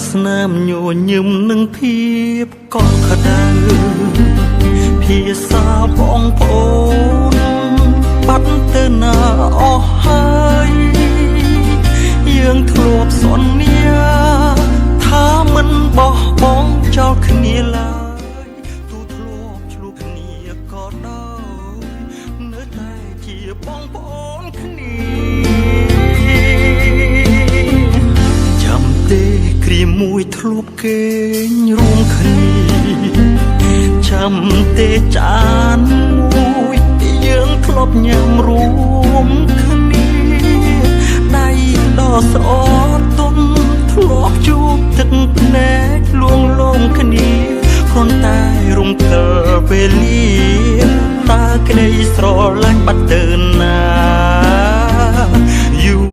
ស្នាមញញឹមនឹងភាពកក់ក្ដៅភាសាបងប្អូនបាត់ទៅណាអស់ហើយយើងធ្លាប់សន្យាថាមិនបោះបង់ចោលគ្នាឡើយទូធ្លាប់ឆ្លុះគ្នាក៏ដោយនៅតែជាបងប្អូនគ្នាចាំទេគ្រាមួយធ្លាប់គេងរួមគ្នាចាំទេចានមួយយើងធ្លាប់ញ៉ាំរួមគ្នាដៃដ៏ស្រទន់ធ្លាប់ជួបទឹកភ្នែកលួងលោមគ្នាគ្រាន់តែរំកិលពេលលាតើក្តីស្រឡាញ់បាត់ទៅណា